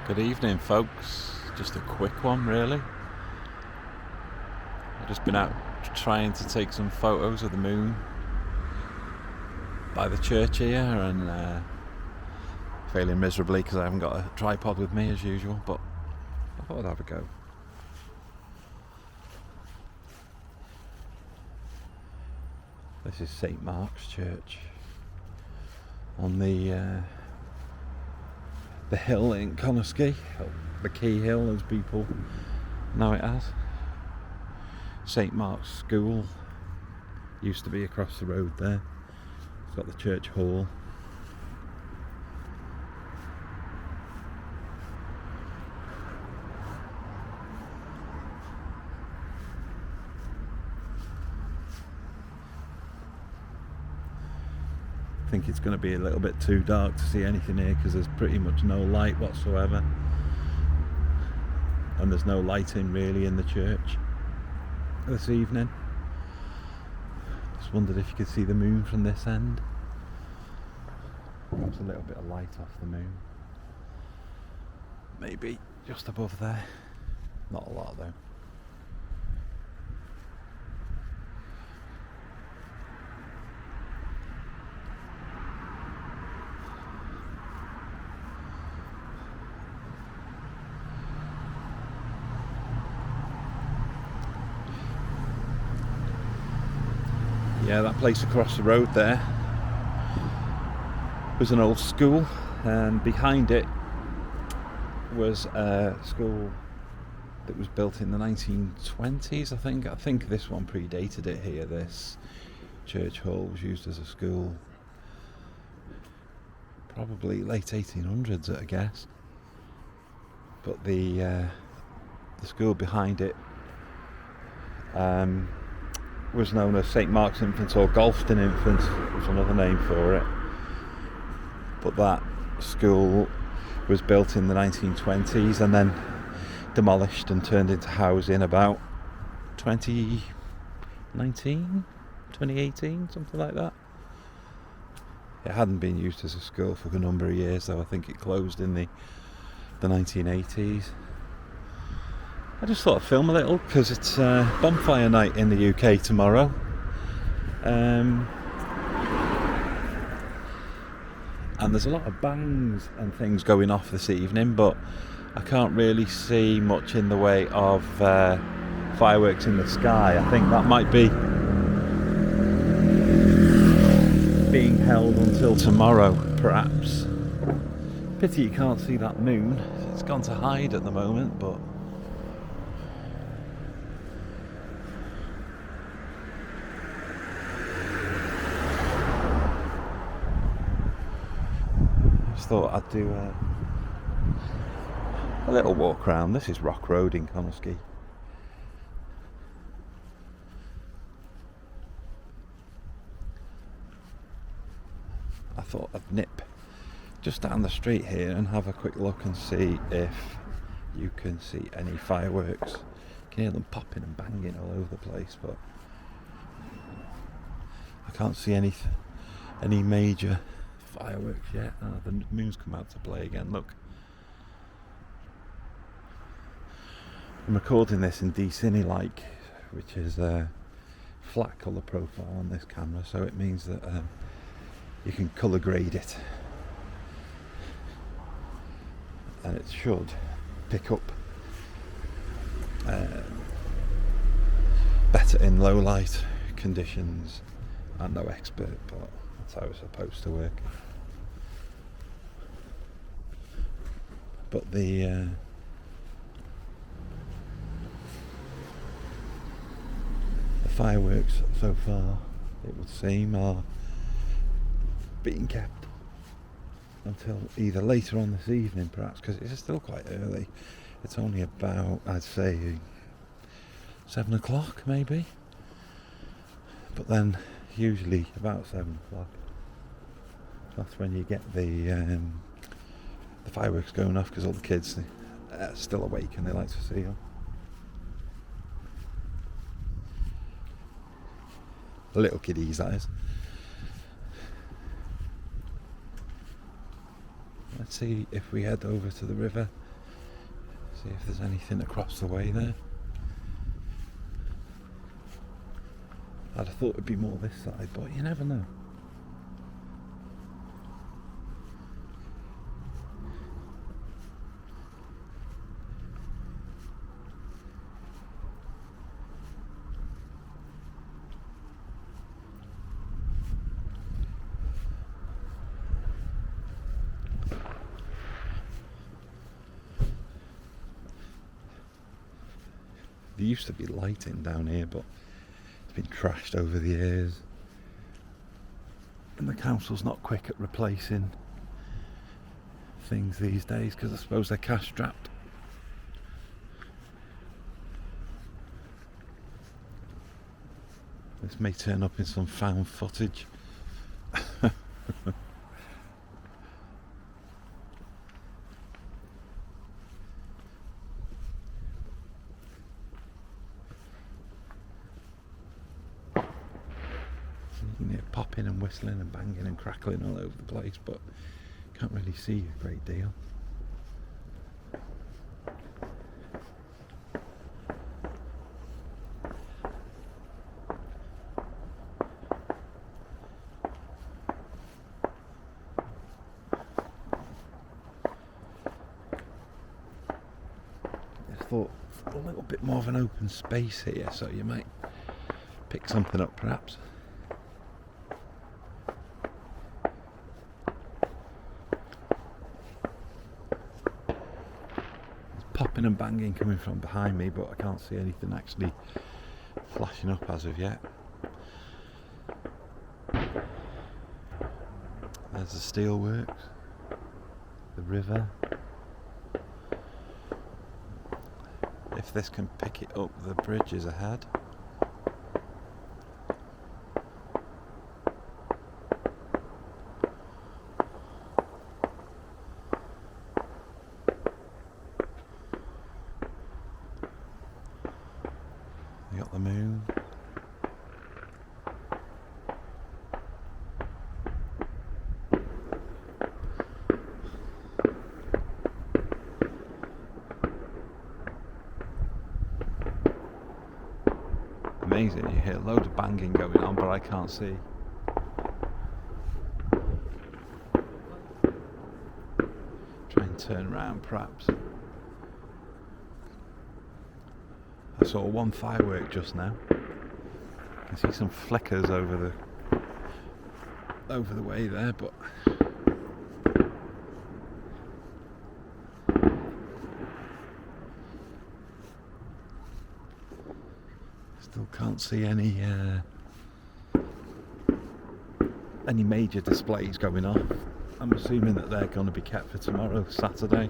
Good evening, folks. Just a quick one, really. I've just been out trying to take some photos of the moon by the church here and failing miserably because I haven't got a tripod with me as usual, but I thought I'd have a go. This is St Mark's Church on the hill in Connahs Quay, the Quay Hill as people know it as. St Mark's School used to be across the road there. It's got the church hall. I think it's going to be a little bit too dark to see anything here because there's pretty much no light whatsoever, and there's no lighting really in the church this evening. Just wondered if you could see the moon from this end. Perhaps a little bit of light off the moon, maybe just above there, not a lot though. Yeah, that place across the road there was an old school, and behind it was a school that was built in the 1920s, I think. I think this one predated it here. This church hall was used as a school probably late 1800s, I guess. But the school behind it was known as St Mark's Infants, or Galston Infants was another name for it. But that school was built in the 1920s and then demolished and turned into housing about 2018, something like that. It hadn't been used as a school for a number of years though. I think it closed in the 1980s. I just thought I'd film a little because it's bonfire night in the UK tomorrow. And there's a lot of bangs and things going off this evening, but I can't really see much in the way of fireworks in the sky. I think that might be being held until tomorrow, perhaps. Pity you can't see that moon. It's gone to hide at the moment, but thought I'd do a little walk around. This is Rock Road in Connahs Quay. I thought I'd nip just down the street here and have a quick look and see if you can see any fireworks. You can hear them popping and banging all over the place, but I can't see any major fireworks yet. The moon's come out to play again. Look, I'm recording this in D-Cine-like, which is a flat colour profile on this camera, so it means that you can colour grade it, and it should pick up better in low light conditions. I'm no expert, but that's how it's supposed to work. But the fireworks so far, it would seem, are being kept until either later on this evening, perhaps, because it's still quite early. It's only about, I'd say, 7 o'clock maybe. But then usually about 7 o'clock, that's when you get the fireworks going off, because all the kids are still awake and they like to see them. The little kiddies, that is. Let's see if we head over to the river See if there's anything across the way there. I'd have thought it'd be more this side, but you never know. There used to be lighting down here, but it's been trashed over the years. And the council's not quick at replacing things these days because I suppose they're cash strapped. This may turn up in some found footage. You can hear popping and whistling and banging and crackling all over the place, but can't really see a great deal. I thought a little bit more of an open space here, so you might pick something up perhaps. Popping and banging coming from behind me, but I can't see anything actually flashing up as of yet. There's the steelworks, the river. If this can pick it up, the bridge is ahead. You got the moon. Amazing, you hear a load of banging going on, but I can't see. Try and turn around perhaps. I saw one firework just now. I can see some flickers over the way there, but still can't see any major displays going on. I'm assuming that they're going to be kept for tomorrow, Saturday,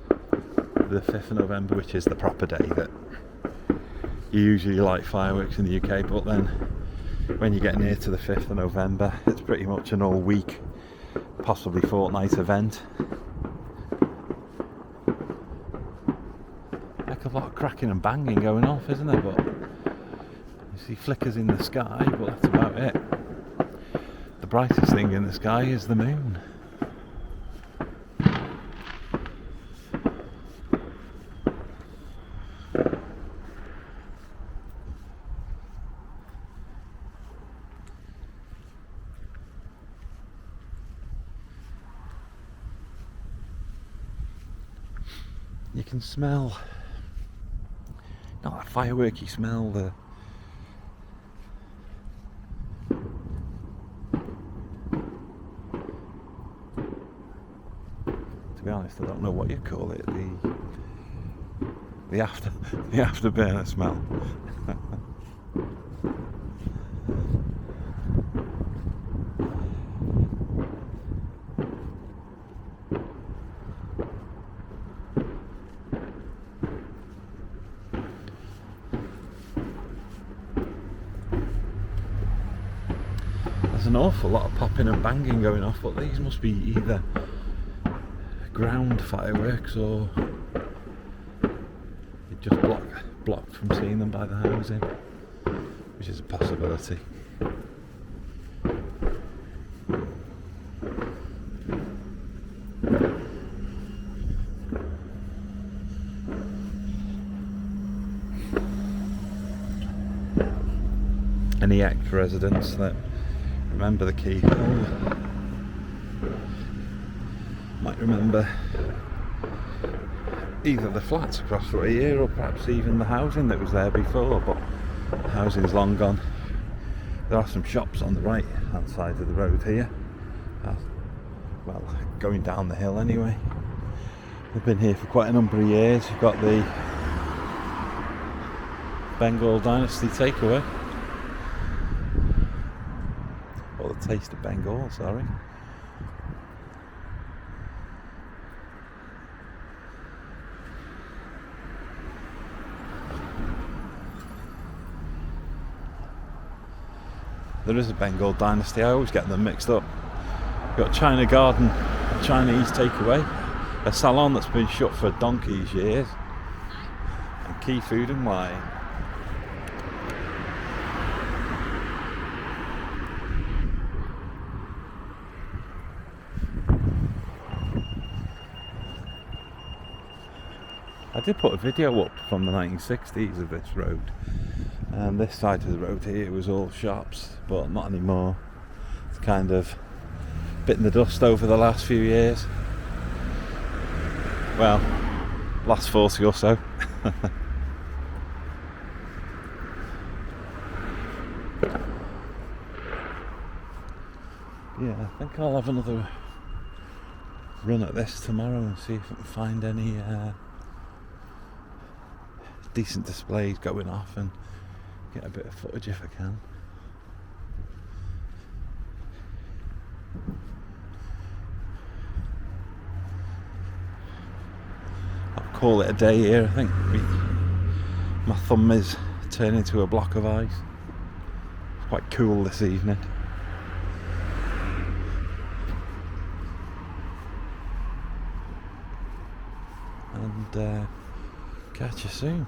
the 5th of November, which is the proper day that you usually light fireworks in the UK, but then when you get near to the 5th of November, it's pretty much an all week, possibly fortnight event. Heck of a lot of cracking and banging going off, isn't there? But you see flickers in the sky, but that's about it. The brightest thing in the sky is the moon. You can smell, not that fireworky smell, to be honest, I don't know what you call it, the afterburner smell. There's an awful lot of popping and banging going off, but these must be either ground fireworks or you're just blocked from seeing them by the housing, which is a possibility. any ex-residents that remember the keyhole might remember either the flats across the way here or perhaps even the housing that was there before, but the housing's long gone. There are some shops on the right hand side of the road here, well, going down the hill anyway. We've been here for quite a number of years. You've got the Bengal Dynasty takeaway, or the Taste of Bengal, sorry. There is a Bengal Dynasty, I always get them mixed up. You've got China Garden, a Chinese takeaway, a salon that's been shut for donkey's years, and Quay Food and Wine. I did put a video up from the 1960s of this road, and this side of the road here was all shops, but not anymore. It's kind of bitten the dust over the last few years. Well, last 40 or so. Yeah, I think I'll have another run at this tomorrow and see if I can find any decent displays going off and get a bit of footage if I can. I'll call it a day here. I think my thumb is turning to a block of ice. It's quite cool this evening. And catch you soon.